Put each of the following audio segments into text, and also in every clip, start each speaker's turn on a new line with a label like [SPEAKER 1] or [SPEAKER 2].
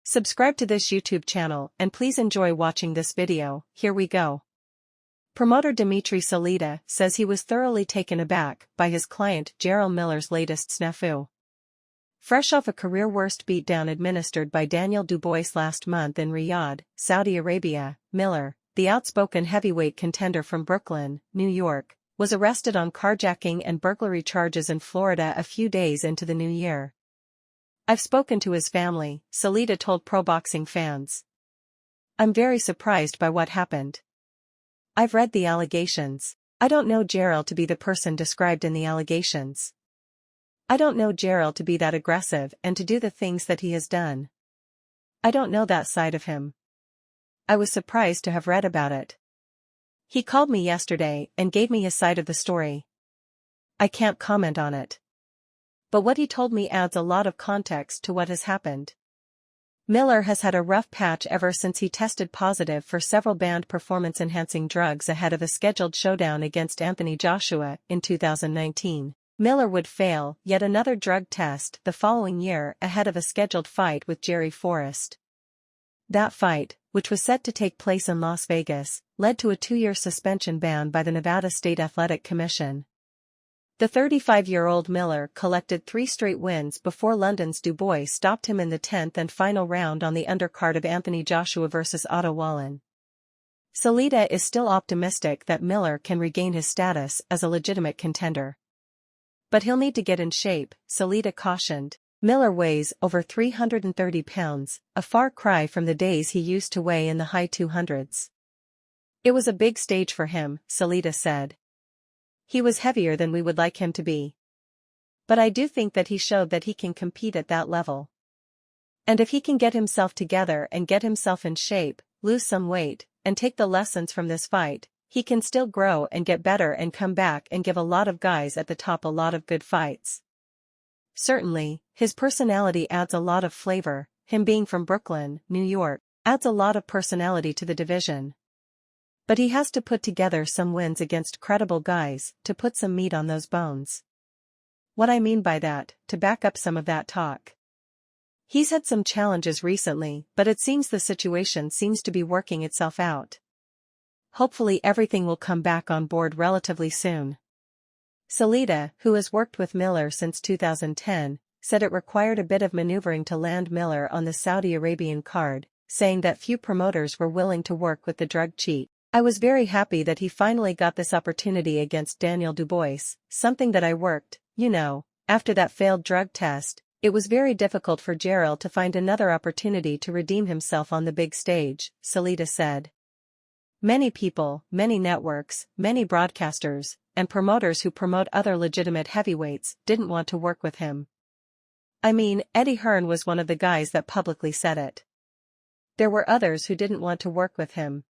[SPEAKER 1] Subscribe to this YouTube channel and please enjoy watching this video. Here we go. Promoter Dmitriy Salita says he was thoroughly taken aback by his client Jarrell Miller's latest snafu. Fresh off a career-worst beatdown administered by Daniel Dubois last month in Riyadh, Saudi Arabia, Miller, the outspoken heavyweight contender from Brooklyn, New York, was arrested on carjacking and burglary charges in Florida a few days into the new year. "I've spoken to his family," Salita told pro boxing fans. "I'm very surprised by what happened. I've read the allegations. I don't know Jarrell to be the person described in the allegations. I don't know Jarrell to be that aggressive and to do the things that he has done. I don't know that side of him. I was surprised to have read about it. He called me yesterday and gave me his side of the story. I can't comment on it. But what he told me adds a lot of context to what has happened." Miller has had a rough patch ever since he tested positive for several banned performance-enhancing drugs ahead of a scheduled showdown against Anthony Joshua in 2019. Miller would fail yet another drug test the following year ahead of a scheduled fight with Jerry Forrest. That fight, which was set to take place in Las Vegas, led to a 2-year suspension ban by the Nevada State Athletic Commission. The 35-year-old Miller collected 3 straight wins before London's Dubois stopped him in the 10th and final round on the undercard of Anthony Joshua vs. Otto Wallin. Salita is still optimistic that Miller can regain his status as a legitimate contender. But he'll need to get in shape, Salita cautioned. Miller weighs over 330 pounds, a far cry from the days he used to weigh in the high 200s. "It was a big stage for him," Salita said. "He was heavier than we would like him to be. But I do think that he showed that he can compete at that level. And if he can get himself together and get himself in shape, lose some weight, and take the lessons from this fight, he can still grow and get better and come back and give a lot of guys at the top a lot of good fights. Certainly, his personality adds a lot of flavor, him being from Brooklyn, New York, adds a lot of personality to the division. But he has to put together some wins against credible guys to put some meat on those bones. What I mean by that, to back up some of that talk. He's had some challenges recently, but it seems the situation seems to be working itself out. Hopefully everything will come back on board relatively soon." Salita, who has worked with Miller since 2010, said it required a bit of maneuvering to land Miller on the Saudi Arabian card, saying that few promoters were willing to work with the drug cheat. "I was very happy that he finally got this opportunity against Daniel Dubois, something that I worked, after that failed drug test. It was very difficult for Jarrell to find another opportunity to redeem himself on the big stage," Salita said. "Many people, many networks, many broadcasters, and promoters who promote other legitimate heavyweights didn't want to work with him. I mean, Eddie Hearn was one of the guys that publicly said it. There were others who didn't want to work with him.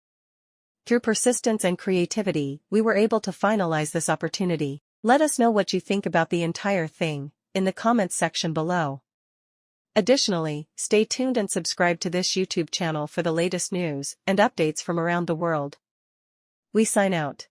[SPEAKER 1] Through persistence and creativity, we were able to finalize this opportunity." Let us know what you think about the entire thing in the comments section below. Additionally, stay tuned and subscribe to this YouTube channel for the latest news and updates from around the world. We sign out.